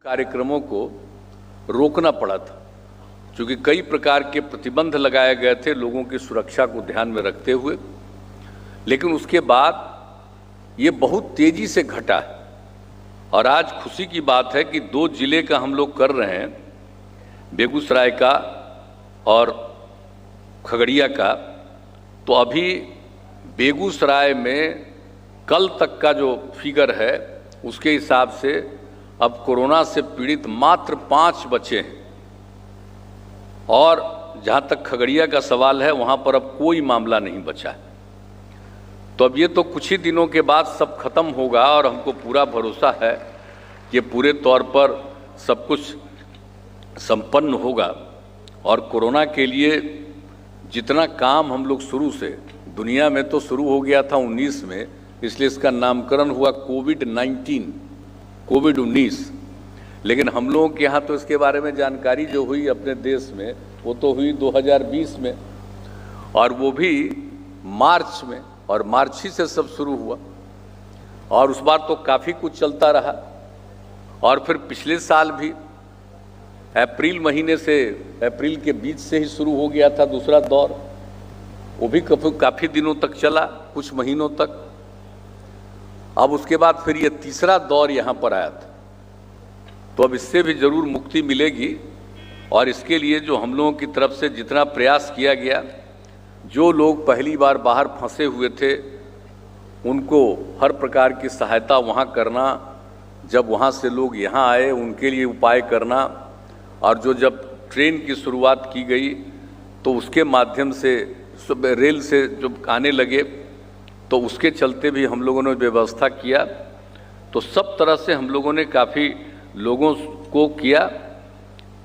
कार्यक्रमों को रोकना पड़ा था, क्योंकि कई प्रकार के प्रतिबंध लगाए गए थे लोगों की सुरक्षा को ध्यान में रखते हुए। लेकिन उसके बाद ये बहुत तेजी से घटा है और आज खुशी की बात है कि 2 जिले का हम लोग कर रहे हैं, बेगूसराय का और खगड़िया का। तो अभी बेगूसराय में कल तक का जो फिगर है उसके हिसाब से अब कोरोना से पीड़ित मात्र 5 बचे हैं और जहाँ तक खगड़िया का सवाल है वहाँ पर अब कोई मामला नहीं बचा है। तो अब ये तो कुछ ही दिनों के बाद सब खत्म होगा और हमको पूरा भरोसा है कि पूरे तौर पर सब कुछ संपन्न होगा। और कोरोना के लिए जितना काम हम लोग शुरू से, दुनिया में तो शुरू हो गया था 19 में, इसलिए इसका नामकरण हुआ कोविड-19, लेकिन हम लोगों के यहाँ तो इसके बारे में जानकारी जो हुई अपने देश में वो तो हुई 2020 में, और वो भी मार्च में, और मार्च ही से सब शुरू हुआ और उस बार तो काफ़ी कुछ चलता रहा। और फिर पिछले साल भी अप्रैल महीने से, अप्रैल के बीच से ही शुरू हो गया था दूसरा दौर, वो भी काफ़ी दिनों तक चला, कुछ महीनों तक। अब उसके बाद फिर ये तीसरा दौर यहाँ पर आया था। तो अब इससे भी ज़रूर मुक्ति मिलेगी और इसके लिए जो हम लोगों की तरफ से जितना प्रयास किया गया, जो लोग पहली बार बाहर फंसे हुए थे उनको हर प्रकार की सहायता वहाँ करना, जब वहाँ से लोग यहाँ आए उनके लिए उपाय करना, और जो जब ट्रेन की शुरुआत की गई तो उसके माध्यम से रेल से जो आने लगे तो उसके चलते भी हम लोगों ने व्यवस्था किया। तो सब तरह से हम लोगों ने काफ़ी लोगों को किया।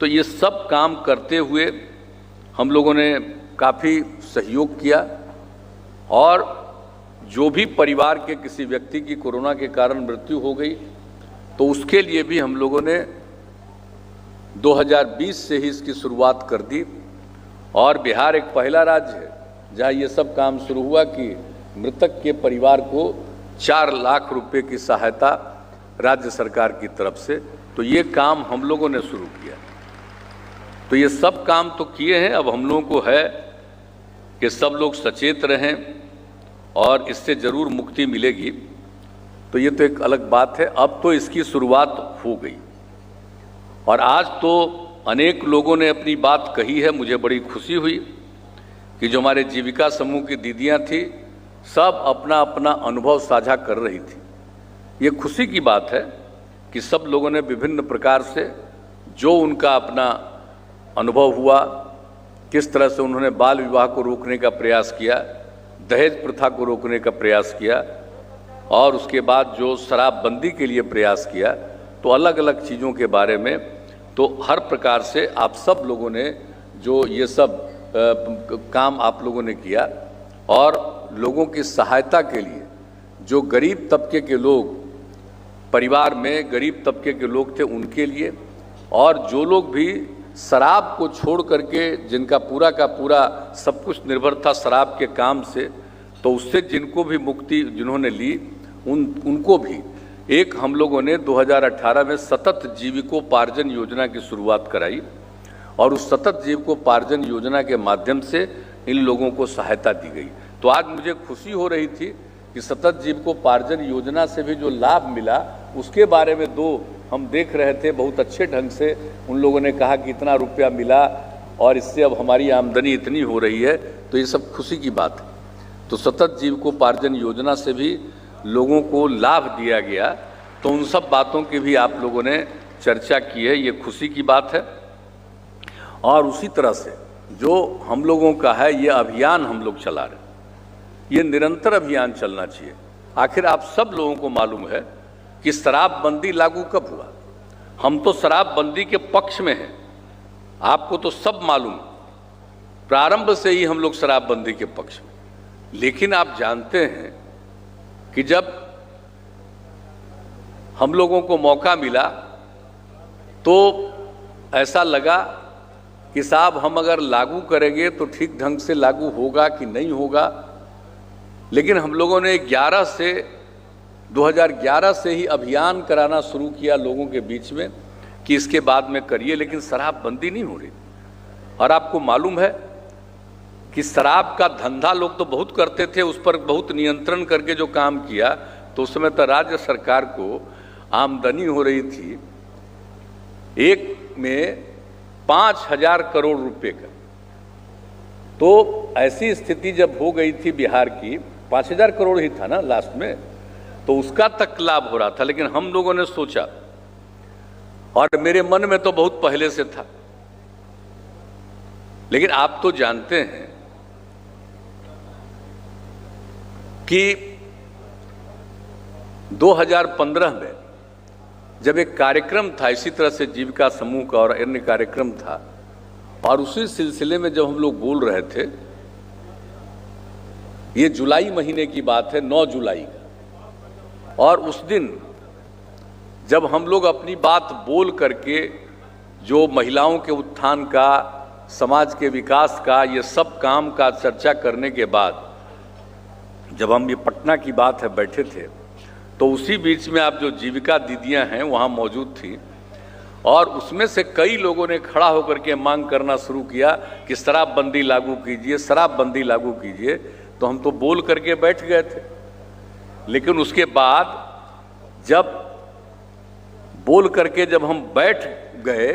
तो ये सब काम करते हुए हम लोगों ने काफ़ी सहयोग किया और जो भी परिवार के किसी व्यक्ति की कोरोना के कारण मृत्यु हो गई तो उसके लिए भी हम लोगों ने 2020 से ही इसकी शुरुआत कर दी। और बिहार एक पहला राज्य है जहां ये सब काम शुरू हुआ कि मृतक के परिवार को 4 लाख रुपए की सहायता राज्य सरकार की तरफ से, तो ये काम हम लोगों ने शुरू किया। तो ये सब काम तो किए हैं, अब हम लोगों को है कि सब लोग सचेत रहें और इससे ज़रूर मुक्ति मिलेगी। तो ये तो एक अलग बात है। अब तो इसकी शुरुआत हो गई और आज तो अनेक लोगों ने अपनी बात कही है। मुझे बड़ी खुशी हुई कि जो हमारे जीविका समूह की दीदियाँ थी सब अपना अपना अनुभव साझा कर रही थी। ये खुशी की बात है कि सब लोगों ने विभिन्न प्रकार से जो उनका अपना अनुभव हुआ, किस तरह से उन्होंने बाल विवाह को रोकने का प्रयास किया, दहेज प्रथा को रोकने का प्रयास किया और उसके बाद जो शराबबंदी के लिए प्रयास किया, तो अलग अलग चीज़ों के बारे में तो हर प्रकार से आप सब लोगों ने जो ये सब काम आप लोगों ने किया और लोगों की सहायता के लिए जो गरीब तबके के लोग, परिवार में गरीब तबके के लोग थे उनके लिए, और जो लोग भी शराब को छोड़ करके जिनका पूरा का पूरा सब कुछ निर्भर था शराब के काम से, तो उससे जिनको भी मुक्ति जिन्होंने ली उनको भी एक हम लोगों ने 2018 में सतत जीविकोपार्जन योजना की शुरुआत कराई और उस सतत जीविकोपार्जन योजना के माध्यम से इन लोगों को सहायता दी गई। तो आज मुझे खुशी हो रही थी कि सतत जीविकोपार्जन योजना से भी जो लाभ मिला उसके बारे में हम देख रहे थे। बहुत अच्छे ढंग से उन लोगों ने कहा कि इतना रुपया मिला और इससे अब हमारी आमदनी इतनी हो रही है, तो ये सब खुशी की बात है। तो सतत जीविकोपार्जन योजना से भी लोगों को लाभ दिया गया, तो उन सब बातों की भी आप लोगों ने चर्चा की है, ये खुशी की बात है। और उसी तरह से जो हम लोगों का है ये अभियान हम लोग चला रहे, ये निरंतर अभियान चलना चाहिए। आखिर आप सब लोगों को मालूम है कि शराबबंदी लागू कब हुआ। हम तो शराबबंदी के पक्ष में हैं, आपको तो सब मालूम, प्रारंभ से ही हम लोग शराबबंदी के पक्ष में। लेकिन आप जानते हैं कि जब हम लोगों को मौका मिला तो ऐसा लगा कि साहब हम अगर लागू करेंगे तो ठीक ढंग से लागू होगा कि नहीं होगा। लेकिन हम लोगों ने 2011 से ही अभियान कराना शुरू किया लोगों के बीच में कि इसके बाद में करिए, लेकिन शराबबंदी नहीं हो रही। और आपको मालूम है कि शराब का धंधा लोग तो बहुत करते थे, उस पर बहुत नियंत्रण करके जो काम किया, तो उस समय तो राज्य सरकार को आमदनी हो रही थी एक में 5,000 करोड़ रुपए का। तो ऐसी स्थिति जब हो गई थी बिहार की, 5,000 करोड़ ही था ना लास्ट में, तो उसका तक लाभ हो रहा था। लेकिन हम लोगों ने सोचा, और मेरे मन में तो बहुत पहले से था, लेकिन आप तो जानते हैं कि 2015 में जब एक कार्यक्रम था इसी तरह से जीविका समूह का और अन्य कार्यक्रम था, और उसी सिलसिले में जब हम लोग बोल रहे थे, ये जुलाई महीने की बात है, 9 जुलाई का, और उस दिन जब हम लोग अपनी बात बोल करके जो महिलाओं के उत्थान का, समाज के विकास का, ये सब काम का चर्चा करने के बाद जब हम ये पटना की बात है बैठे थे, तो उसी बीच में आप जो जीविका दीदियां हैं वहाँ मौजूद थी, और उसमें से कई लोगों ने खड़ा होकर के मांग करना शुरू किया कि शराबबंदी लागू कीजिए, शराबबंदी लागू कीजिए। तो हम तो बोल करके बैठ गए थे, लेकिन उसके बाद जब बोल करके जब हम बैठ गए,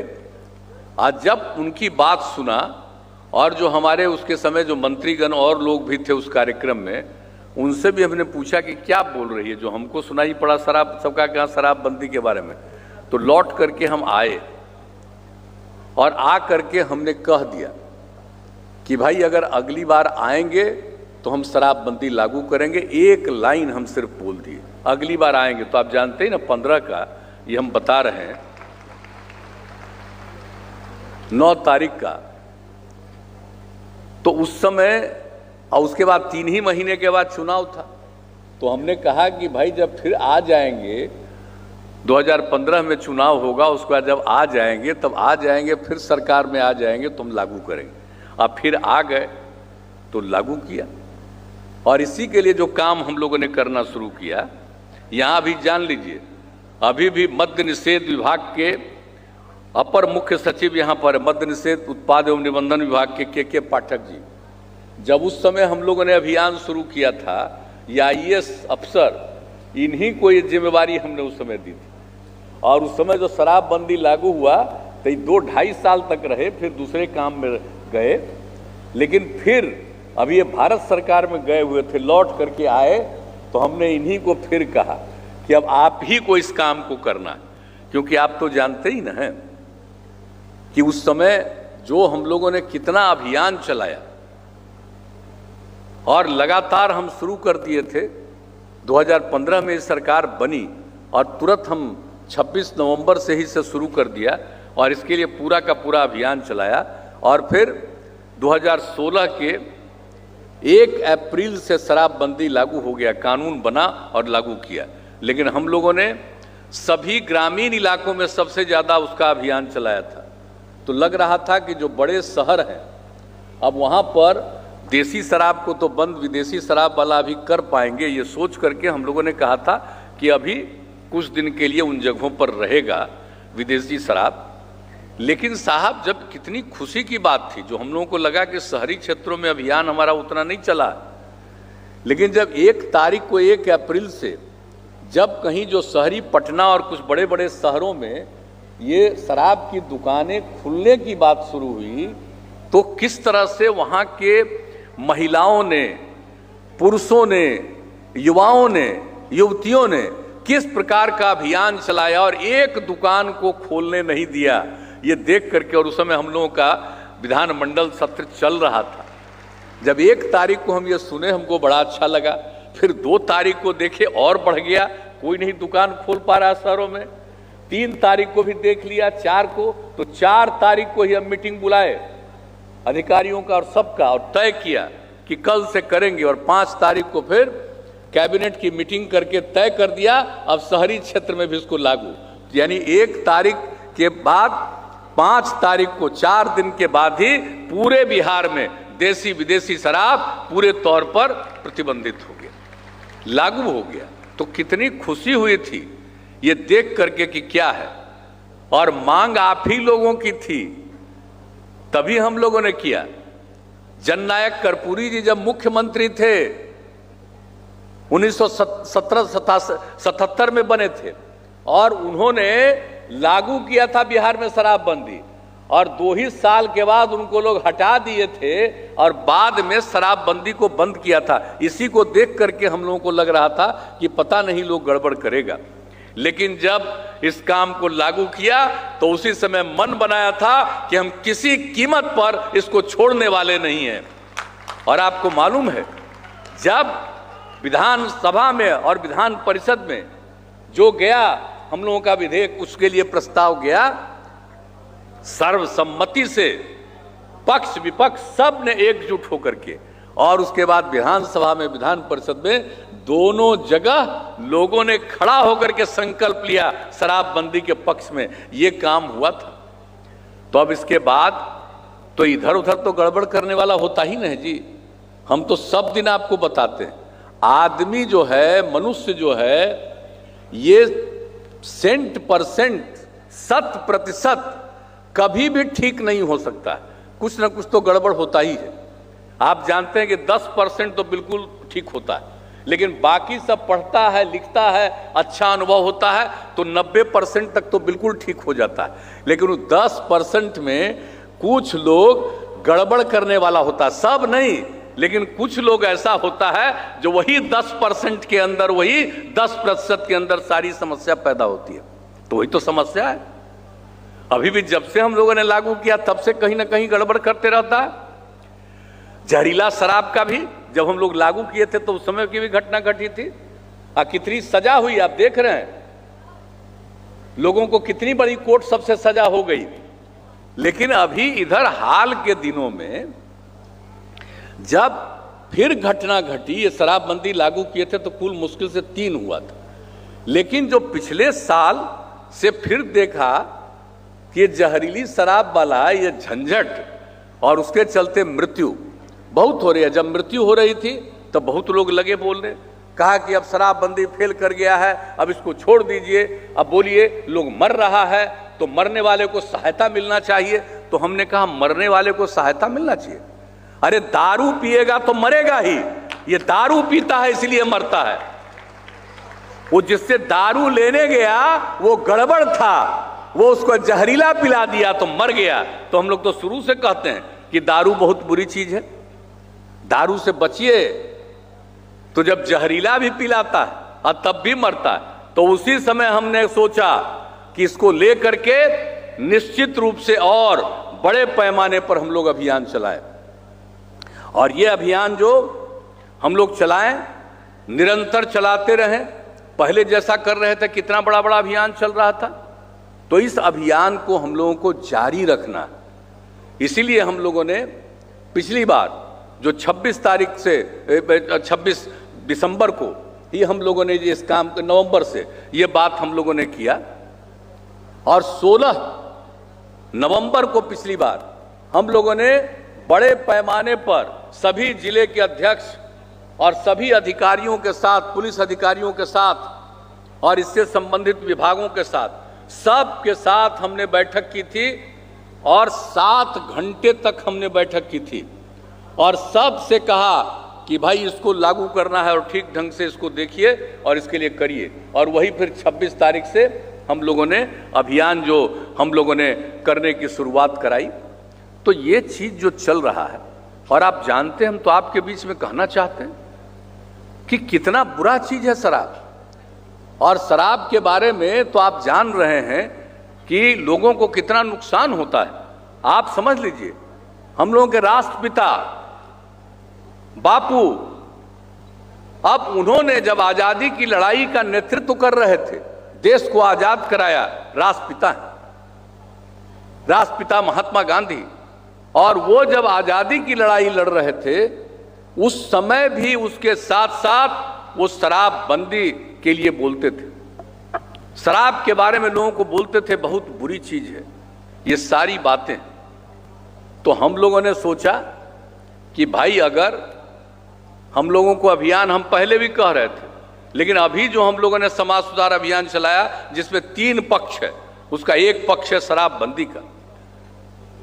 आज जब उनकी बात सुना, और जो हमारे उसके समय जो मंत्रीगण और लोग भी थे उस कार्यक्रम में, उनसे भी हमने पूछा कि क्या बोल रही है, जो हमको सुनाई पड़ा शराब, सबका क्या शराबबंदी के बारे में। तो लौट करके हम आए, और आ करके हमने कह दिया कि भाई अगर अगली बार आएंगे तो हम शराबबंदी लागू करेंगे। एक लाइन हम सिर्फ बोल दिए, अगली बार आएंगे। तो आप जानते हैं ना, 15 का ये हम बता रहे हैं, 9 तारीख का, तो उस समय, और उसके बाद 3 ही महीने के बाद चुनाव था। तो हमने कहा कि भाई जब फिर आ जाएंगे, 2015 में चुनाव होगा, उसके बाद जब आ जाएंगे तब आ जाएंगे, फिर सरकार में आ जाएंगे तो हम लागू करेंगे। अब फिर आ गए तो लागू किया, और इसी के लिए जो काम हम लोगों ने करना शुरू किया, यहाँ भी जान लीजिए, अभी भी मद्य निषेध विभाग के अपर मुख्य सचिव यहाँ पर, मद्य निषेध उत्पाद एवं निबंधन विभाग के पाठक जी, जब उस समय हम लोगों ने अभियान शुरू किया था, ये IAS अफसर, इन्हीं को ये जिम्मेवारी हमने उस समय दी थी। और उस समय जो शराबबंदी लागू हुआ तो 2-2.5 साल तक रहे, फिर दूसरे काम में गए, लेकिन फिर अभी ये भारत सरकार में गए हुए थे, लौट करके आए, तो हमने इन्हीं को फिर कहा कि अब आप ही को इस काम को करना है। क्योंकि आप तो जानते ही ना हैं कि उस समय जो हम लोगों ने कितना अभियान चलाया, और लगातार हम शुरू कर दिए थे। 2015 में सरकार बनी, और तुरंत हम 26 नवंबर से ही से शुरू कर दिया, और इसके लिए पूरा का पूरा अभियान चलाया। और फिर 2016 के 1 अप्रैल से शराबबंदी लागू हो गया, कानून बना और लागू किया। लेकिन हम लोगों ने सभी ग्रामीण इलाकों में सबसे ज़्यादा उसका अभियान चलाया था। तो लग रहा था कि जो बड़े शहर हैं, अब वहाँ पर देसी शराब को तो बंद, विदेशी शराब वाला भी कर पाएंगे, ये सोच करके हम लोगों ने कहा था कि अभी कुछ दिन के लिए उन जगहों पर रहेगा विदेशी शराब। लेकिन साहब, जब कितनी खुशी की बात थी, जो हम लोगों को लगा कि शहरी क्षेत्रों में अभियान हमारा उतना नहीं चला, लेकिन जब 1 तारीख को 1 अप्रैल से जब कहीं जो शहरी पटना और कुछ बड़े बड़े शहरों में ये शराब की दुकानें खुलने की बात शुरू हुई, तो किस तरह से वहाँ के महिलाओं ने, पुरुषों ने, युवाओं ने, युवतियों ने किस प्रकार का अभियान चलाया, और एक दुकान को खोलने नहीं दिया, ये देख करके। और उस समय हम लोगों का विधानमंडल सत्र चल रहा था। जब 1 तारीख को हम ये सुने, हमको बड़ा अच्छा लगा। फिर 2 तारीख को देखे और बढ़ गया, कोई नहीं दुकान खोल पा रहा शहरों में। 3 तारीख को भी देख लिया, 4 को, तो 4 तारीख को ही हम मीटिंग बुलाए अधिकारियों का और सबका, और तय किया कि कल से करेंगे। और 5 तारीख को फिर कैबिनेट की मीटिंग करके तय कर दिया, अब शहरी क्षेत्र में भी इसको लागू। यानी 1 तारीख के बाद 5 तारीख को, 4 दिन के बाद ही पूरे बिहार में देसी विदेशी शराब पूरे तौर पर प्रतिबंधित हो गया, लागू हो गया। तो कितनी खुशी हुई थी ये देख करके कि क्या है। और मांग आप ही लोगों की थी, तभी हम लोगों ने किया। जननायक कर्पूरी जी जब मुख्यमंत्री थे 1977 में बने थे और उन्होंने लागू किया था बिहार में शराबबंदी, और 2 ही साल के बाद उनको लोग हटा दिए थे और बाद में शराबबंदी को बंद किया था। इसी को देख करके हम लोगों को लग रहा था कि पता नहीं लोग गड़बड़ करेगा, लेकिन जब इस काम को लागू किया तो उसी समय मन बनाया था कि हम किसी कीमत पर इसको छोड़ने वाले नहीं हैं। और आपको मालूम है, जब विधानसभा में और विधान परिषद में जो गया हम लोगों का विधेयक, उसके लिए प्रस्ताव गया, सर्वसम्मति से पक्ष विपक्ष सब ने एकजुट होकर के, और उसके बाद विधानसभा में विधान परिषद में दोनों जगह लोगों ने खड़ा होकर के संकल्प लिया शराबबंदी के पक्ष में। ये काम हुआ था। तो अब इसके बाद तो इधर उधर तो गड़बड़ करने वाला होता ही नहीं जी। हम तो सब दिन आपको बताते हैं, आदमी जो है, मनुष्य जो है, ये 100% कभी भी ठीक नहीं हो सकता, कुछ ना कुछ तो गड़बड़ होता ही है। आप जानते हैं कि 10% तो बिल्कुल ठीक होता है, लेकिन बाकी सब पढ़ता है, लिखता है, अच्छा अनुभव होता है तो 90% तक तो बिल्कुल ठीक हो जाता है। लेकिन वो 10% में कुछ लोग गड़बड़ करने वाला होता है, सब नहीं, लेकिन कुछ लोग ऐसा होता है जो वही 10% के अंदर, वही 10% के अंदर सारी समस्या पैदा होती है। तो वही तो समस्या है। अभी भी जब से हम लोगों ने लागू किया तब से कहीं ना कहीं गड़बड़ करते रहता है। जहरीला शराब का भी जब हम लोग लागू किए थे तो उस समय की भी घटना घटी थी, कितनी सजा हुई आप देख रहे हैं, लोगों को कितनी बड़ी कोर्ट सबसे सजा हो गई। लेकिन अभी इधर हाल के दिनों में जब फिर घटना घटी, ये शराबबंदी लागू किए थे तो कुल मुश्किल से 3 हुआ था, लेकिन जो पिछले साल से फिर देखा कि ये जहरीली शराब वाला ये झंझट और उसके चलते मृत्यु बहुत हो रही है। जब मृत्यु हो रही थी तो बहुत लोग लगे बोलने, कहा कि अब शराबबंदी फेल कर गया है, अब इसको छोड़ दीजिए, अब बोलिए लोग मर रहा है तो मरने वाले को सहायता मिलना चाहिए। तो हमने कहा मरने वाले को सहायता मिलना चाहिए? अरे दारू पिएगा तो मरेगा ही, ये दारू पीता है इसलिए मरता है। वो जिससे दारू लेने गया वो गड़बड़ था, वो उसको जहरीला पिला दिया तो मर गया। तो हम लोग तो शुरू से कहते हैं कि दारू बहुत बुरी चीज है, दारू से बचिए। तो जब जहरीला भी पिलाता है और तब भी मरता है, तो उसी समय हमने सोचा कि इसको लेकर के निश्चित रूप से और बड़े पैमाने पर हम लोग अभियान चलाएं। और ये अभियान जो हम लोग चलाएं, निरंतर चलाते रहें। पहले जैसा कर रहे थे, कितना बड़ा बड़ा अभियान चल रहा था, तो इस अभियान को हम लोगों को जारी रखना है। इसीलिए हम लोगों ने पिछली बार जो 26 तारीख से 26 दिसंबर को ही हम लोगों ने इस काम, नवंबर से ये बात हम लोगों ने किया, और 16 नवंबर को पिछली बार हम लोगों ने बड़े पैमाने पर सभी जिले के अध्यक्ष और सभी अधिकारियों के साथ, पुलिस अधिकारियों के साथ और इससे संबंधित विभागों के साथ, सब के साथ हमने बैठक की थी और 7 घंटे तक हमने बैठक की थी और सब से कहा कि भाई इसको लागू करना है और ठीक ढंग से इसको देखिए और इसके लिए करिए। और वही फिर 26 तारीख से हम लोगों ने अभियान जो हम लोगों ने करने की शुरुआत कराई। तो ये चीज़ जो चल रहा है, और आप जानते हैं, हम तो आपके बीच में कहना चाहते हैं कि कितना बुरा चीज़ है शराब। और शराब के बारे में तो आप जान रहे हैं कि लोगों को कितना नुकसान होता है। आप समझ लीजिए, हम लोगों के राष्ट्रपिता बापू, अब उन्होंने जब आज़ादी की लड़ाई का नेतृत्व कर रहे थे, देश को आज़ाद कराया राष्ट्रपिता हैं, राष्ट्रपिता महात्मा गांधी। और वो जब आज़ादी की लड़ाई लड़ रहे थे, उस समय भी उसके साथ साथ वो शराबबंदी के लिए बोलते थे। शराब के बारे में लोगों को बोलते थे बहुत बुरी चीज़ है, ये सारी बातें। तो हम लोगों ने सोचा कि भाई अगर हम लोगों को अभियान, हम पहले भी कह रहे थे, लेकिन अभी जो हम लोगों ने समाज सुधार अभियान चलाया जिसमें 3 पक्ष है, उसका एक पक्ष है शराबबंदी का,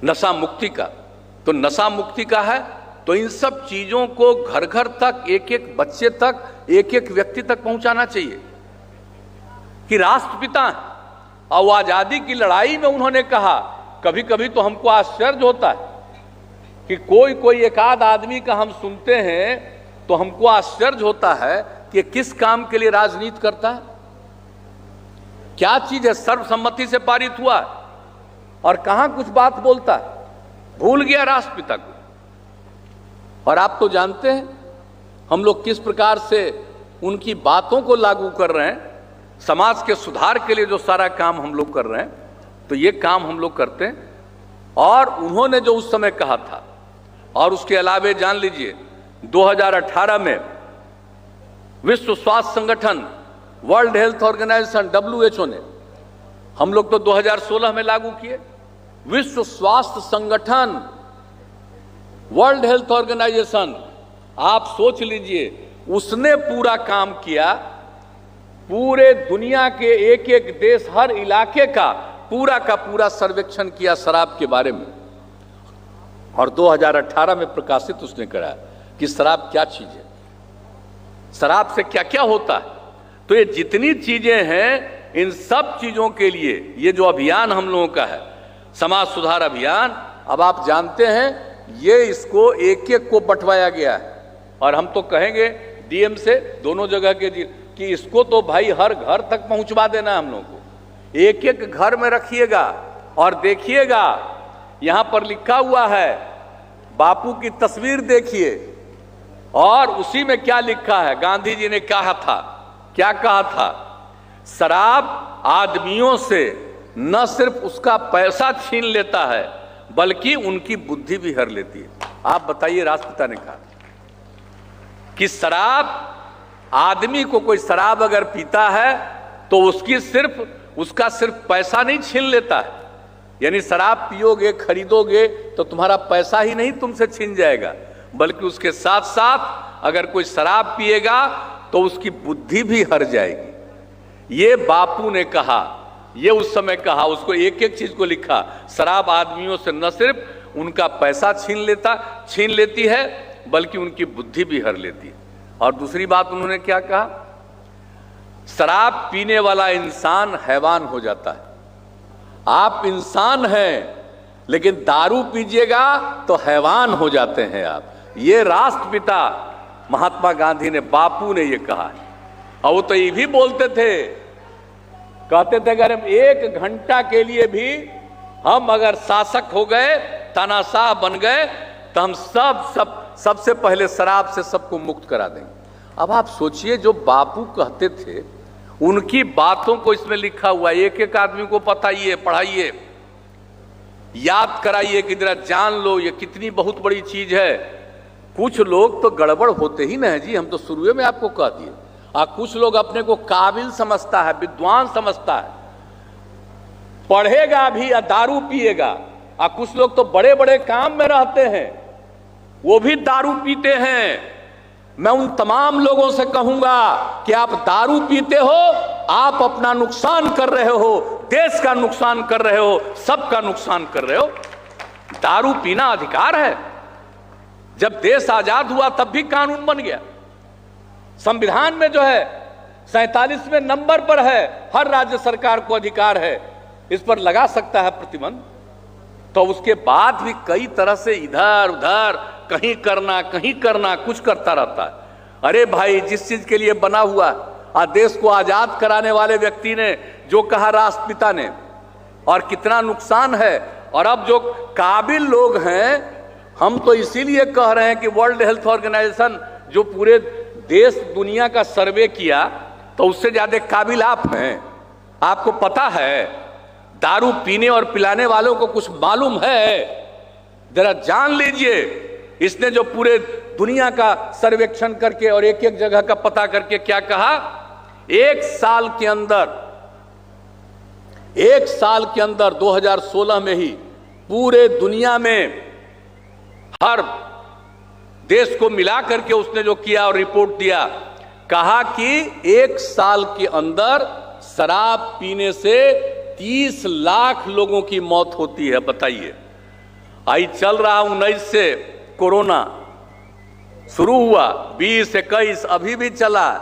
नशा मुक्ति का। तो नशा मुक्ति का है तो इन सब चीजों को घर घर तक, एक एक बच्चे तक, एक एक व्यक्ति तक पहुंचाना चाहिए कि राष्ट्रपिता हैं और आजादी की लड़ाई में उन्होंने कहा। कभी कभी तो हमको आश्चर्य होता है कि कोई कोई एक आध आदमी का हम सुनते हैं तो हमको आश्चर्य होता है कि किस काम के लिए राजनीति करता है, क्या चीज है। सर्वसम्मति से पारित हुआ और कहां कुछ बात बोलता है, भूल गया राष्ट्रपिता को। और आप तो जानते हैं हम लोग किस प्रकार से उनकी बातों को लागू कर रहे हैं। समाज के सुधार के लिए जो सारा काम हम लोग कर रहे हैं, तो ये काम हम लोग करते हैं। और उन्होंने जो उस समय कहा था, और उसके अलावे जान लीजिए 2018 में विश्व स्वास्थ्य संगठन, वर्ल्ड हेल्थ ऑर्गेनाइजेशन WHO ने, हम लोग तो 2016 में लागू किए, विश्व स्वास्थ्य संगठन, वर्ल्ड हेल्थ ऑर्गेनाइजेशन, आप सोच लीजिए उसने पूरा काम किया, पूरे दुनिया के एक एक देश, हर इलाके का पूरा सर्वेक्षण किया शराब के बारे में। और 2018 में प्रकाशित उसने कराया कि शराब क्या चीज है, शराब से क्या क्या होता है। तो ये जितनी चीजें हैं, इन सब चीजों के लिए ये जो अभियान हम लोगों का है, समाज सुधार अभियान, अब आप जानते हैं ये इसको एक एक को बंटवाया गया है। और हम तो कहेंगे DM से, दोनों जगह के कि इसको तो भाई हर घर तक पहुंचवा देना हम लोगों को। एक एक घर में रखिएगा और देखिएगा, यहां पर लिखा हुआ है, बापू की तस्वीर देखिए और उसी में क्या लिखा है। गांधी जी ने कहा था, क्या कहा था, शराब आदमियों से न सिर्फ उसका पैसा छीन लेता है बल्कि उनकी बुद्धि भी हर लेती है। आप बताइए, राष्ट्रपिता ने कहा कि शराब, आदमी को कोई शराब अगर पीता है तो उसका सिर्फ पैसा नहीं छीन लेता है। यानी शराब पियोगे, खरीदोगे तो तुम्हारा पैसा ही नहीं तुमसे छीन जाएगा, बल्कि उसके साथ साथ अगर कोई शराब पिएगा तो उसकी बुद्धि भी हर जाएगी। ये बापू ने कहा, ये उस समय कहा, उसको एक एक चीज को लिखा। शराब आदमियों से न सिर्फ उनका पैसा छीन लेती है बल्कि उनकी बुद्धि भी हर लेती है। और दूसरी बात उन्होंने क्या कहा, शराब पीने वाला इंसान हैवान हो जाता है। आप इंसान हैं लेकिन दारू पीजिएगा तो हैवान हो जाते हैं आप। ये राष्ट्रपिता महात्मा गांधी ने, बापू ने ये कहा है। और वो तो ये भी बोलते थे, कहते थे अगर हम 1 घंटा के लिए भी हम अगर शासक हो गए, तानाशाह बन गए, तो हम सबसे पहले शराब से सबको मुक्त करा देंगे। अब आप सोचिए, जो बापू कहते थे उनकी बातों को इसमें लिखा हुआ, एक एक आदमी को बताइए, पढ़ाइए, याद कराइए कि जरा जान लो ये कितनी बहुत बड़ी चीज है। कुछ लोग तो गड़बड़ होते ही नहीं जी, हम तो शुरू में आपको कह दिए। कुछ लोग अपने को काबिल समझता है, विद्वान समझता है, पढ़ेगा भी या दारू पिएगा। कुछ लोग तो बड़े बड़े काम में रहते हैं, वो भी दारू पीते हैं। मैं उन तमाम लोगों से कहूंगा कि आप दारू पीते हो, आप अपना नुकसान कर रहे हो, देश का नुकसान कर रहे हो, सबका नुकसान कर रहे हो। दारू पीना अधिकार है। जब देश आजाद हुआ तब भी कानून बन गया। संविधान में जो है 47वें नंबर पर है, हर राज्य सरकार को अधिकार है, इस पर लगा सकता है प्रतिबंध। तो उसके बाद भी कई तरह से इधर उधर कहीं करना कुछ करता रहता है। अरे भाई, जिस चीज के लिए बना हुआ देश को आजाद कराने वाले व्यक्ति ने जो कहा राष्ट्रपिता ने, और कितना नुकसान है। और अब जो काबिल लोग हैं, हम तो इसीलिए कह रहे हैं कि वर्ल्ड हेल्थ ऑर्गेनाइजेशन जो पूरे देश दुनिया का सर्वे किया, तो उससे ज्यादा काबिल आप हैं। आपको पता है, दारू पीने और पिलाने वालों को कुछ मालूम है, जरा जान लीजिए। इसने जो पूरे दुनिया का सर्वेक्षण करके और एक एक जगह का पता करके क्या कहा, एक साल के अंदर 2016 में ही पूरे दुनिया में हर देश को मिला करके उसने जो किया और रिपोर्ट दिया, कहा कि एक साल के अंदर शराब पीने से 30 लाख लोगों की मौत होती है। बताइए, आई चल रहा 19 से कोरोना शुरू हुआ, 20, 21 अभी भी चला,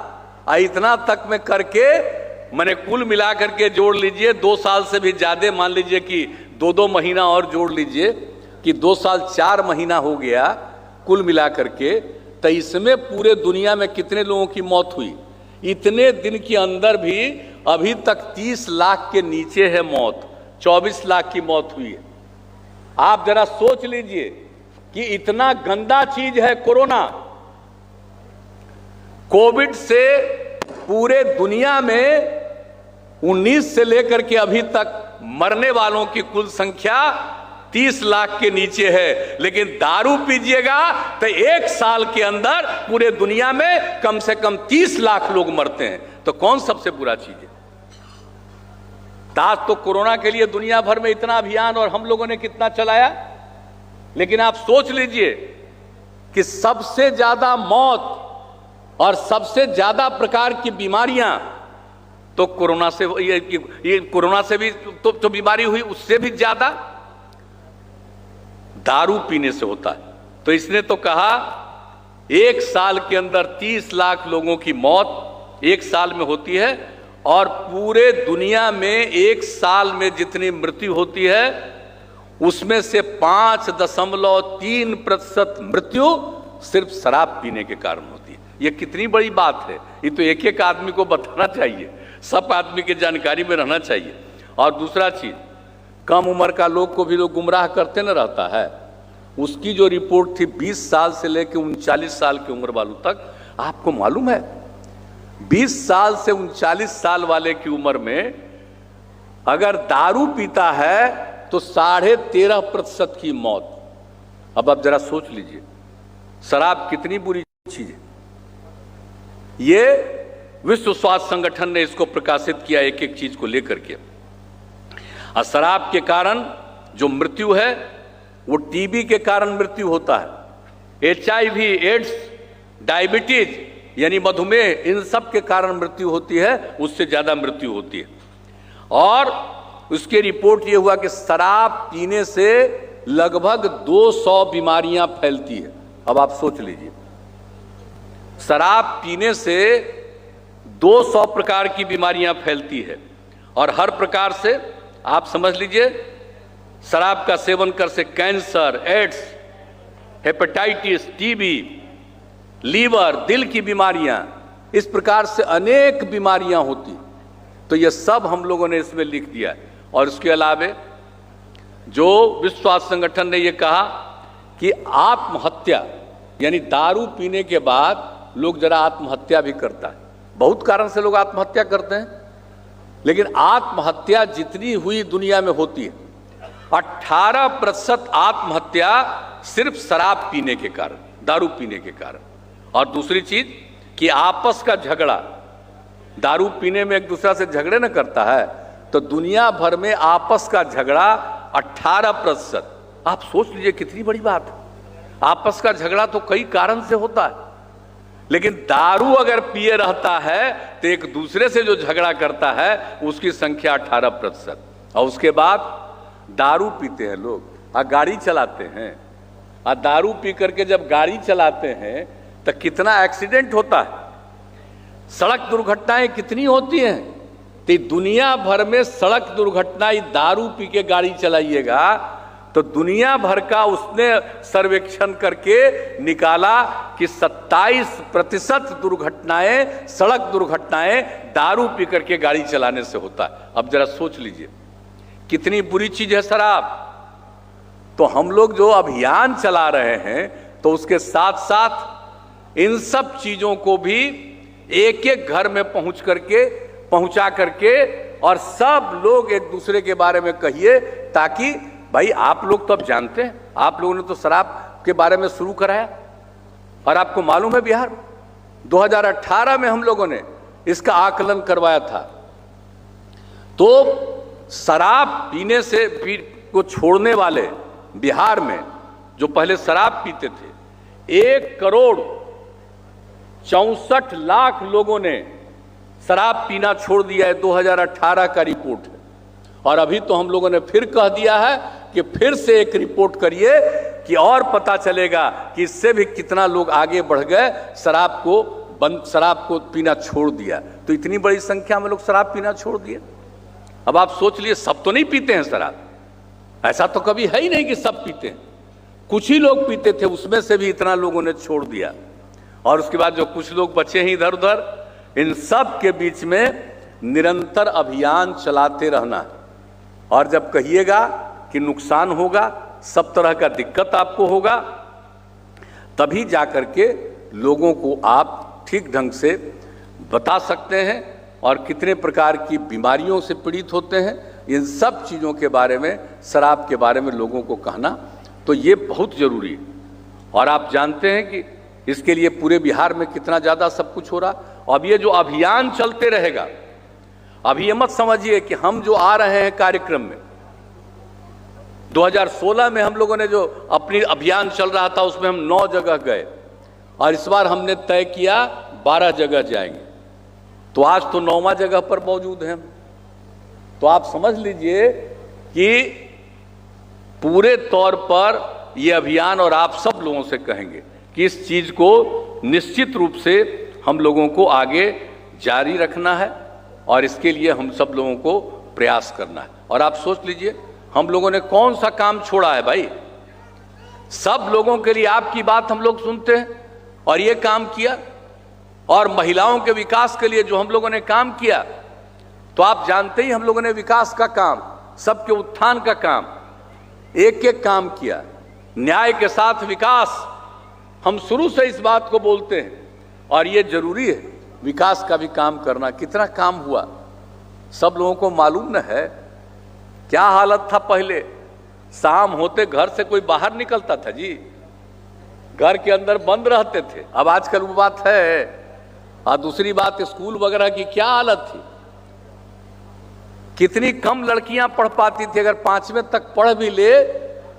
इतना तक में करके मैंने कुल मिलाकर के जोड़ लीजिए 2 साल से भी ज्यादा, मान लीजिए कि 2 महीना और जोड़ लीजिए कि 2 साल 4 महीना हो गया कुल मिलाकर के, तो इसमें पूरे दुनिया में कितने लोगों की मौत हुई? इतने दिन के अंदर भी अभी तक 30 लाख के नीचे है मौत, 24 लाख की मौत हुई है। आप जरा सोच लीजिए कि इतना गंदा चीज है कोरोना। कोविड से पूरे दुनिया में 19 से लेकर के अभी तक मरने वालों की कुल संख्या 30 लाख के नीचे है, लेकिन दारू पीजिएगा तो 1 साल के अंदर पूरे दुनिया में कम से कम 30 लाख लोग मरते हैं। तो कौन सबसे बुरा चीज है? आज तो कोरोना के लिए दुनिया भर में इतना अभियान और हम लोगों ने कितना चलाया, लेकिन आप सोच लीजिए कि सबसे ज्यादा मौत और सबसे ज्यादा प्रकार की बीमारियां तो कोरोना से, ये कोरोना से भी तो बीमारी हुई, उससे भी ज्यादा दारू पीने से होता है। तो इसने तो कहा 1 साल के अंदर 30 लाख लोगों की मौत 1 साल में होती है, और पूरे दुनिया में 1 साल में जितनी मृत्यु होती है उसमें से 5.3% मृत्यु सिर्फ शराब पीने के कारण होती है। यह कितनी बड़ी बात है, ये तो एक एक आदमी को बताना चाहिए, सब आदमी की जानकारी में रहना चाहिए। और दूसरा चीज, कम उम्र का लोग को भी लोग गुमराह करते न रहता है। उसकी जो रिपोर्ट थी 20 साल से लेकर 39 साल की उम्र वालों तक, आपको मालूम है 20 साल से 39 साल वाले की उम्र में अगर दारू पीता है तो 13.5% की मौत। अब आप जरा सोच लीजिए शराब कितनी बुरी चीज है। ये विश्व स्वास्थ्य संगठन ने इसको प्रकाशित किया एक एक चीज को लेकर के। और शराब के कारण जो मृत्यु है वो टीबी के कारण मृत्यु होता है, HIV, एड्स, डायबिटीज यानी मधुमेह, इन सब के कारण मृत्यु होती है, उससे ज्यादा मृत्यु होती है। और उसके रिपोर्ट ये हुआ कि शराब पीने से लगभग 200 बीमारियां फैलती है। अब आप सोच लीजिए शराब पीने से 200 प्रकार की बीमारियां फैलती है, और हर प्रकार से आप समझ लीजिए शराब का सेवन कर से cancer, AIDS, hepatitis, TB, liver, दिल की बीमारियां, इस प्रकार से अनेक बीमारियां होती। तो ये सब हम लोगों ने इसमें लिख दिया है। और इसके अलावे जो विश्व स्वास्थ्य संगठन ने ये कहा कि आत्महत्या यानी दारू पीने के बाद लोग जरा आत्महत्या भी करता है। बहुत कारण से लोग आत्महत्या करते हैं, लेकिन आत्महत्या जितनी हुई दुनिया में होती है 18% आत्महत्या सिर्फ शराब पीने के कारण, दारू पीने के कारण। और दूसरी चीज कि आपस का झगड़ा, दारू पीने में एक दूसरा से झगड़े न करता है तो दुनिया भर में आपस का झगड़ा 18%। आप सोच लीजिए कितनी बड़ी बात है। आपस का झगड़ा तो कई कारण से होता है, लेकिन दारू अगर पिए रहता है तो एक दूसरे से जो झगड़ा करता है उसकी संख्या 18%। और उसके बाद दारू पीते हैं लोग और गाड़ी चलाते हैं, और दारू पी करके जब गाड़ी चलाते हैं तो कितना एक्सीडेंट होता है, सड़क दुर्घटनाएं कितनी होती हैं। तो दुनिया भर में सड़क दुर्घटनाएं दारू पी के गाड़ी चलाइएगा तो दुनिया भर का उसने सर्वेक्षण करके निकाला कि 27% दुर्घटनाएं, सड़क दुर्घटनाएं दारू पी करके गाड़ी चलाने से होता है। अब जरा सोच लीजिए कितनी बुरी चीज है शराब। तो हम लोग जो अभियान चला रहे हैं तो उसके साथ साथ इन सब चीजों को भी एक एक घर में पहुंचा करके और सब लोग एक दूसरे के बारे में कहिए, ताकि भाई आप लोग तो अब जानते हैं, आप लोगों ने तो शराब के बारे में शुरू कराया। और आपको मालूम है बिहार 2018 में हम लोगों ने इसका आकलन करवाया था। तो शराब पीने से को छोड़ने वाले बिहार में जो पहले शराब पीते थे 1,64,00,000 लोगों ने शराब पीना छोड़ दिया है, 2018 का रिपोर्ट है। और अभी तो हम लोगों ने फिर कह दिया है कि फिर से एक रिपोर्ट करिए कि और पता चलेगा कि इससे भी कितना लोग आगे बढ़ गए, शराब को पीना छोड़ दिया। तो इतनी बड़ी संख्या में लोग शराब पीना छोड़ दिए। अब आप सोच लिए, सब तो नहीं पीते हैं शराब, ऐसा तो कभी है ही नहीं कि सब पीते हैं, कुछ ही लोग पीते थे, उसमें से भी इतना लोगों ने छोड़ दिया। और उसके बाद जो कुछ लोग बचे हैं इधर उधर, इन सब के बीच में निरंतर अभियान चलाते रहना है। और जब कहिएगा कि नुकसान होगा, सब तरह का दिक्कत आपको होगा, तभी जाकर के लोगों को आप ठीक ढंग से बता सकते हैं। और कितने प्रकार की बीमारियों से पीड़ित होते हैं, इन सब चीज़ों के बारे में, शराब के बारे में लोगों को कहना, तो ये बहुत ज़रूरी है। और आप जानते हैं कि इसके लिए पूरे बिहार में कितना ज़्यादा सब कुछ हो रहा। अब ये जो अभियान चलते रहेगा, अभी ये मत समझिए कि हम जो आ रहे हैं कार्यक्रम में, 2016 में हम लोगों ने जो अपनी अभियान चल रहा था उसमें हम 9 जगह गए, और इस बार हमने तय किया 12 जगह जाएंगे। तो आज तो 9वां जगह पर मौजूद हैं। तो आप समझ लीजिए कि पूरे तौर पर यह अभियान, और आप सब लोगों से कहेंगे कि इस चीज़ को निश्चित रूप से हम लोगों को आगे जारी रखना है, और इसके लिए हम सब लोगों को प्रयास करना है। और आप सोच लीजिए, हम लोगों ने कौन सा काम छोड़ा है भाई? सब लोगों के लिए आपकी बात हम लोग सुनते हैं, और ये काम किया। और महिलाओं के विकास के लिए जो हम लोगों ने काम किया, तो आप जानते ही हम लोगों ने विकास का काम, सबके उत्थान का काम, एक एक काम किया। न्याय के साथ विकास, हम शुरू से इस बात को बोलते हैं, और ये जरूरी है विकास का भी काम करना। कितना काम हुआ सब लोगों को मालूम न है। क्या हालत था पहले, शाम होते घर से कोई बाहर निकलता था जी, घर के अंदर बंद रहते थे। अब आजकल वो बात है। और दूसरी बात, स्कूल वगैरह की क्या हालत थी, कितनी कम लड़कियां पढ़ पाती थी। अगर 5वीं तक पढ़ भी ले,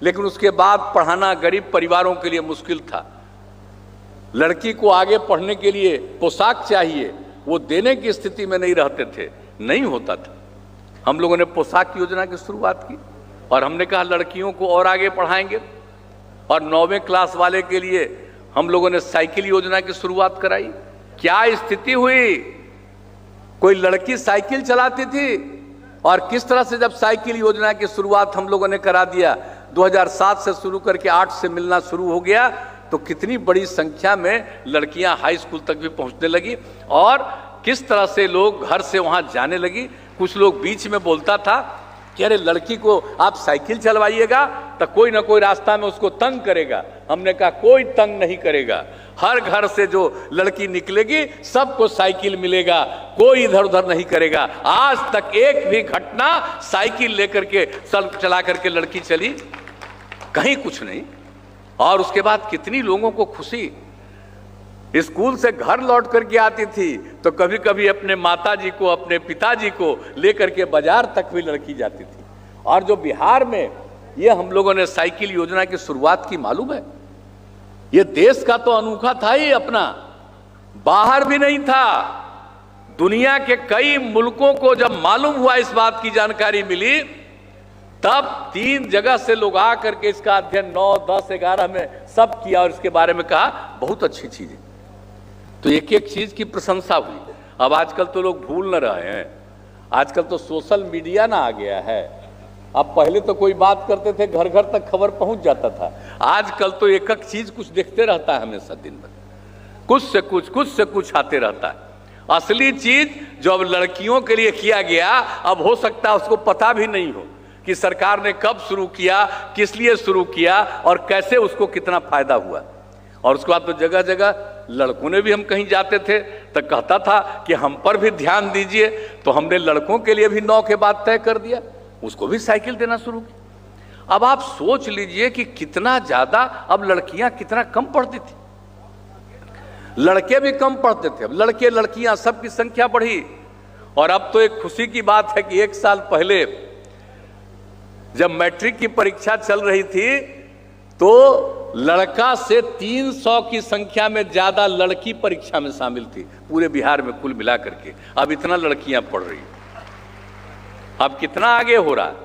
लेकिन उसके बाद पढ़ाना गरीब परिवारों के लिए मुश्किल था। लड़की को आगे पढ़ने के लिए पोशाक चाहिए, वो देने की स्थिति में नहीं रहते थे, नहीं होता था। हम लोगों ने पोशाक योजना की शुरुआत की, और हमने कहा लड़कियों को और आगे पढ़ाएंगे। और 9वीं क्लास वाले के लिए हम लोगों ने साइकिल योजना की शुरुआत कराई। क्या स्थिति हुई, कोई लड़की साइकिल चलाती थी। और किस तरह से जब साइकिल योजना की शुरुआत हम लोगों ने करा दिया, 2007 से शुरू करके 8 से मिलना शुरू हो गया, तो कितनी बड़ी संख्या में लड़कियां हाई स्कूल तक भी पहुंचने लगी। और किस तरह से लोग घर से वहां जाने लगी। कुछ लोग बीच में बोलता था कि अरे लड़की को आप साइकिल चलवाइएगा तो कोई ना कोई रास्ता में उसको तंग करेगा। हमने कहा कोई तंग नहीं करेगा, हर घर से जो लड़की निकलेगी सबको साइकिल मिलेगा, कोई इधर उधर नहीं करेगा। आज तक एक भी घटना साइकिल लेकर के चला करके लड़की चली, कहीं कुछ नहीं। और उसके बाद कितनी लोगों को खुशी, स्कूल से घर लौट करके आती थी तो कभी कभी अपने माताजी को, अपने पिताजी को लेकर के बाजार तक भी लड़की जाती थी। और जो बिहार में ये हम लोगों ने साइकिल योजना की शुरुआत की, मालूम है, ये देश का तो अनोखा था ही अपना, बाहर भी नहीं था। दुनिया के कई मुल्कों को जब मालूम हुआ, इस बात की जानकारी मिली, तब 3 जगह से लोग आ करके इसका अध्ययन 9, 10, 11 में सब किया, और इसके बारे में कहा बहुत अच्छी चीज है। तो एक एक चीज की प्रशंसा हुई। अब आजकल तो लोग भूल न रहे हैं, आजकल तो सोशल मीडिया ना आ गया है। अब पहले तो कोई बात करते थे घर घर तक खबर पहुंच जाता था, आजकल तो एक एक चीज कुछ देखते रहता है हमेशा, दिन भर कुछ से कुछ आते रहता है। असली चीज जो अब लड़कियों के लिए किया गया, अब हो सकता है उसको पता भी नहीं हो कि सरकार ने कब शुरू किया, किस लिए शुरू किया, और कैसे उसको कितना फायदा हुआ। और उसके बाद तो जगह जगह लड़कों ने भी, हम कहीं जाते थे तो कहता था कि हम पर भी ध्यान दीजिए, तो हमने लड़कों के लिए भी 9 के बाद तय कर दिया, उसको भी साइकिल देना शुरू किया। अब आप सोच लीजिए कि कितना ज्यादा, अब लड़कियां कितना कम पढ़ती थी, लड़के भी कम पढ़ते थे, अब लड़के लड़कियां सबकी संख्या बढ़ी। और अब तो एक खुशी की बात है कि 1 साल पहले जब मैट्रिक की परीक्षा चल रही थी, तो लड़का से 300 की संख्या में ज्यादा लड़की परीक्षा में शामिल थी पूरे बिहार में कुल मिलाकर के। अब इतना लड़कियां पढ़ रही। अब कितना आगे हो रहा है।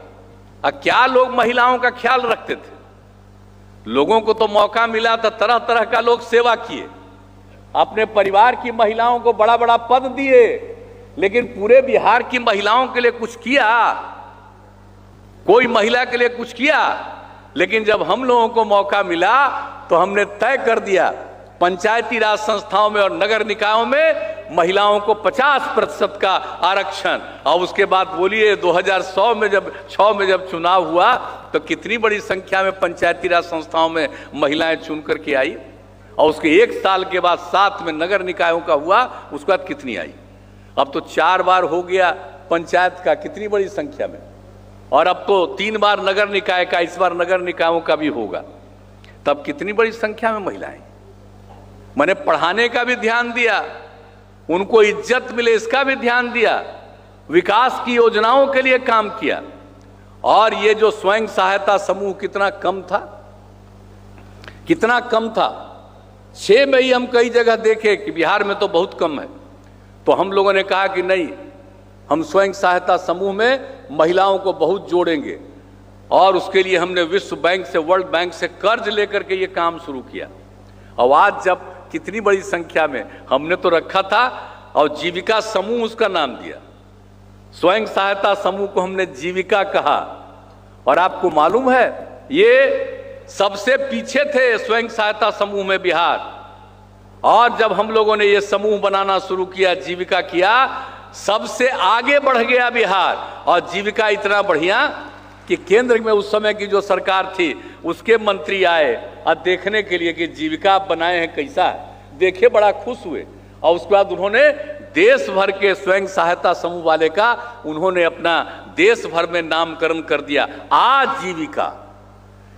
अब क्या लोग महिलाओं का ख्याल रखते थे, लोगों को तो मौका मिला तो तरह तरह का लोग सेवा किए, अपने परिवार की महिलाओं को बड़ा बड़ा पद दिए, लेकिन पूरे बिहार की महिलाओं के लिए कुछ किया? कोई महिला के लिए कुछ किया? लेकिन जब हम लोगों को मौका मिला तो हमने तय कर दिया पंचायती राज संस्थाओं में और नगर निकायों में महिलाओं को 50% का आरक्षण। और उसके बाद बोलिए 2006 में जब चुनाव हुआ तो कितनी बड़ी संख्या में पंचायती राज संस्थाओं में महिलाएं चुन करके आई, और उसके 1 साल के बाद 7 में नगर निकायों का हुआ, उसके बाद कितनी आई? अब तो 4 बार हो गया पंचायत का, कितनी बड़ी संख्या में, और अब तो 3 बार नगर निकाय का, इस बार नगर निकायों का भी होगा, तब कितनी बड़ी संख्या में महिलाएं। मैंने पढ़ाने का भी ध्यान दिया, उनको इज्जत मिले इसका भी ध्यान दिया, विकास की योजनाओं के लिए काम किया। और ये जो स्वयं सहायता समूह कितना कम था, कितना कम था। 6 में ही हम कई जगह देखे कि बिहार में तो बहुत कम है, तो हम लोगों ने कहा कि नहीं, हम स्वयं सहायता समूह में महिलाओं को बहुत जोड़ेंगे, और उसके लिए हमने विश्व बैंक से, वर्ल्ड बैंक से कर्ज लेकर के ये काम शुरू किया। और आज जब कितनी बड़ी संख्या में हमने तो रखा था, और जीविका समूह उसका नाम दिया, स्वयं सहायता समूह को हमने जीविका कहा। और आपको मालूम है ये सबसे पीछे थे स्वयं सहायता समूह में बिहार, और जब हम लोगों ने ये समूह बनाना शुरू किया, जीविका किया, सबसे आगे बढ़ गया बिहार। और जीविका इतना बढ़िया कि केंद्र में उस समय की जो सरकार थी उसके मंत्री आए और देखने के लिए कि जीविका बनाए हैं कैसा है, देखे बड़ा खुश हुए। और उसके बाद उन्होंने देश भर के स्वयं सहायता समूह वाले का उन्होंने अपना देश भर में नामकरण कर दिया, आजीविका।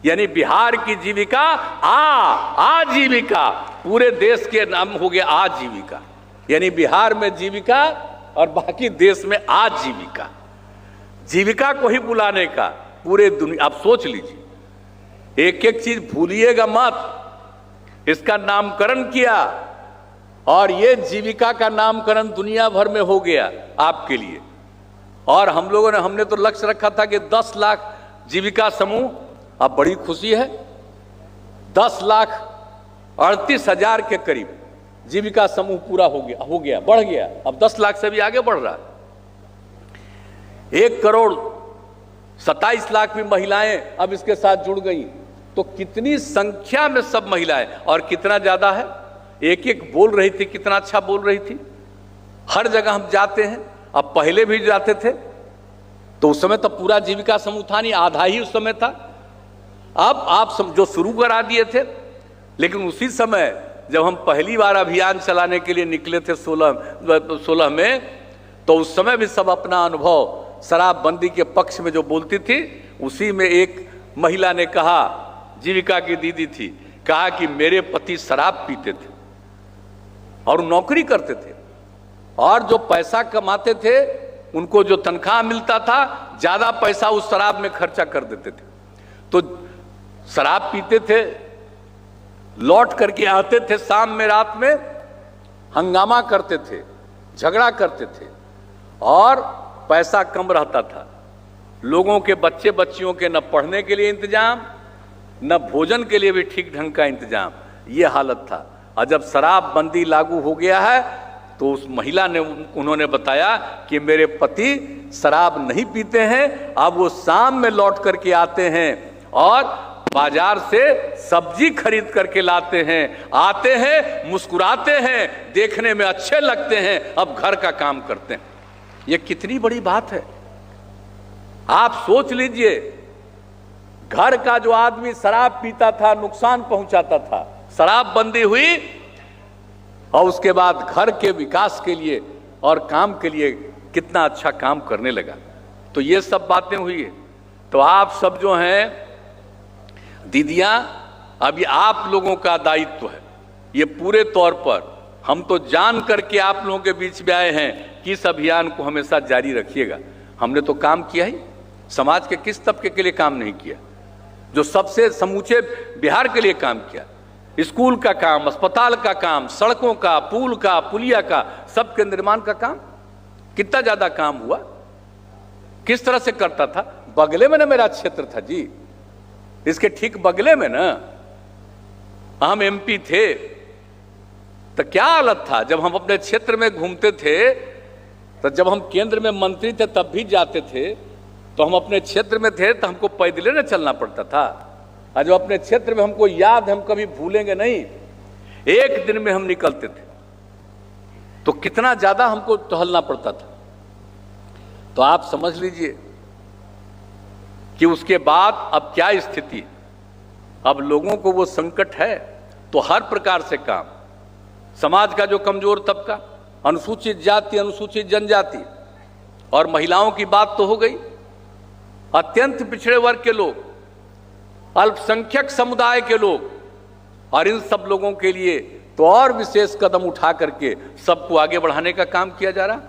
यानी बिहार की जीविका आजीविका, पूरे देश के नाम हो गया आजीविका। यानी बिहार में जीविका और बाकी देश में आजीविका। जीविका को ही बुलाने का पूरे दुनिया, आप सोच लीजिए, एक एक चीज भूलिएगा मत। इसका नामकरण किया, और ये जीविका का नामकरण दुनिया भर में हो गया आपके लिए। और हम लोगों ने, हमने तो लक्ष्य रखा था कि 10 लाख जीविका समूह, अब बड़ी खुशी है 10,38,000 के करीब जीविका समूह पूरा हो गया, बढ़ गया, अब 10 लाख से भी आगे बढ़ रहा है। 1,27,00,000 भी महिलाएं अब इसके साथ जुड़ गई। तो कितनी संख्या में सब महिलाएं, और कितना ज्यादा है, एक एक बोल रही थी, कितना अच्छा बोल रही थी। हर जगह हम जाते हैं, अब पहले भी जाते थे तो उस समय तो पूरा जीविका समूह था नहीं, आधा ही उस समय था। अब आप जो शुरू करा दिए थे, लेकिन उसी समय जब हम पहली बार अभियान चलाने के लिए निकले थे 16 में, तो उस समय भी सब अपना अनुभव शराबबंदी के पक्ष में जो बोलती थी, उसी में एक महिला ने कहा, जीविका की दीदी थी, कहा कि मेरे पति शराब पीते थे और नौकरी करते थे, और जो पैसा कमाते थे उनको जो तनख्वाह मिलता था, ज्यादा पैसा उस शराब में खर्चा कर देते थे। तो शराब पीते थे, लौट करके आते थे शाम में, रात में हंगामा करते थे, झगड़ा करते थे, और पैसा कम रहता था। लोगों के बच्चे बच्चियों के न पढ़ने के लिए इंतजाम, न भोजन के लिए भी ठीक ढंग का इंतजाम, ये हालत था। और जब शराबबंदी लागू हो गया है तो उस महिला ने, उन्होंने बताया कि मेरे पति शराब नहीं पीते हैं, अब वो शाम में लौट करके आते हैं और बाजार से सब्जी खरीद करके लाते हैं, आते हैं, मुस्कुराते हैं, देखने में अच्छे लगते हैं, अब घर का काम करते हैं। ये कितनी बड़ी बात है, आप सोच लीजिए। घर का जो आदमी शराब पीता था, नुकसान पहुंचाता था, शराबबंदी हुई और उसके बाद घर के विकास के लिए और काम के लिए कितना अच्छा काम करने लगा। तो ये सब बातें हुई है। तो आप सब जो हैं दीदियां, अभी आप लोगों का दायित्व है ये पूरे तौर पर। हम तो जान करके आप लोगों के बीच में आए हैं कि इस अभियान को हमेशा जारी रखिएगा। हमने तो काम किया ही, समाज के किस तबके के लिए काम नहीं किया, जो सबसे समूचे बिहार के लिए काम किया। स्कूल का काम, अस्पताल का काम, सड़कों का, पुल का, पुलिया का, सबके निर्माण का काम, कितना ज्यादा काम हुआ, किस तरह से करता था? बगले में ना मेरा क्षेत्र था जी, इसके ठीक बगले में ना हम एमपी थे। तो क्या हालत था जब हम अपने क्षेत्र में घूमते थे, तो जब हम केंद्र में मंत्री थे तब भी जाते थे, तो हम अपने क्षेत्र में थे तो हमको पैदल न चलना पड़ता था। और जो अपने क्षेत्र में हमको याद, हम कभी भूलेंगे नहीं, एक दिन में हम निकलते थे तो कितना ज्यादा हमको टहलना पड़ता था। तो आप समझ लीजिए कि उसके बाद अब क्या स्थिति। अब लोगों को वो संकट है तो हर प्रकार से काम, समाज का जो कमजोर तबका, अनुसूचित जाति, अनुसूचित जनजाति और महिलाओं की बात तो हो गई, अत्यंत पिछड़े वर्ग के लोग, अल्पसंख्यक समुदाय के लोग, और इन सब लोगों के लिए तो और विशेष कदम उठा करके सबको आगे बढ़ाने का काम किया जा रहा।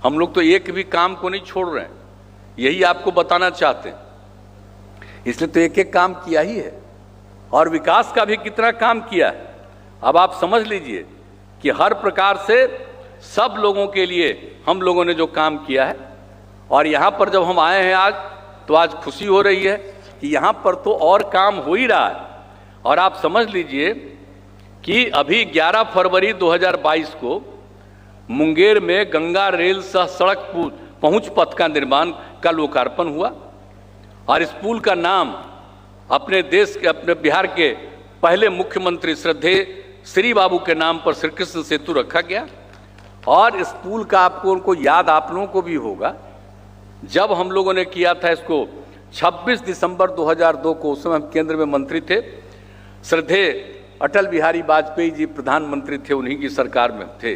हम लोग तो एक भी काम को नहीं छोड़ रहे हैं, यही आपको बताना चाहते हैं। इसलिए तो एक एक काम किया ही है, और विकास का भी कितना काम किया है। अब आप समझ लीजिए कि हर प्रकार से सब लोगों के लिए हम लोगों ने जो काम किया है। और यहाँ पर जब हम आए हैं आज, तो आज खुशी हो रही है कि यहाँ पर तो और काम हो ही रहा है। और आप समझ लीजिए कि अभी 11 फरवरी 2022 को मुंगेर में गंगा रेल सह सड़क पहुंच पथ का निर्माण का लोकार्पण हुआ, और इस पुल का नाम अपने देश के, अपने बिहार के पहले मुख्यमंत्री श्रद्धेय श्री बाबू के नाम पर श्री कृष्ण सेतु रखा गया। और इस पुल का आपको उनको याद, आप लोगों को भी होगा, जब हम लोगों ने किया था इसको 26 दिसंबर 2002 को, उस समय हम केंद्र में मंत्री थे, श्रद्धेय अटल बिहारी वाजपेयी जी प्रधानमंत्री थे, उन्हीं की सरकार में थे,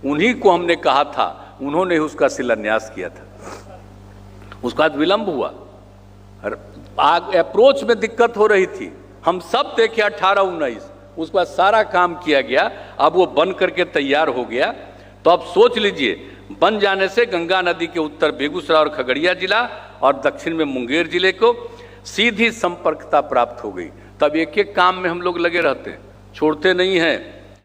उन्हीं को हमने कहा था, उन्होंने उसका शिलान्यास किया था। उसके बाद विलंब हुआ, अप्रोच में दिक्कत हो रही थी, हम सब देखे 18-19, उसके बाद सारा काम किया गया, अब वो बन करके तैयार हो गया। तो अब सोच लीजिए, बन जाने से गंगा नदी के उत्तर बेगूसराय और खगड़िया जिला और दक्षिण में मुंगेर जिले को सीधी संपर्कता प्राप्त हो गई। तब एक एक काम में हम लोग लगे रहते हैं, छोड़ते नहीं हैं।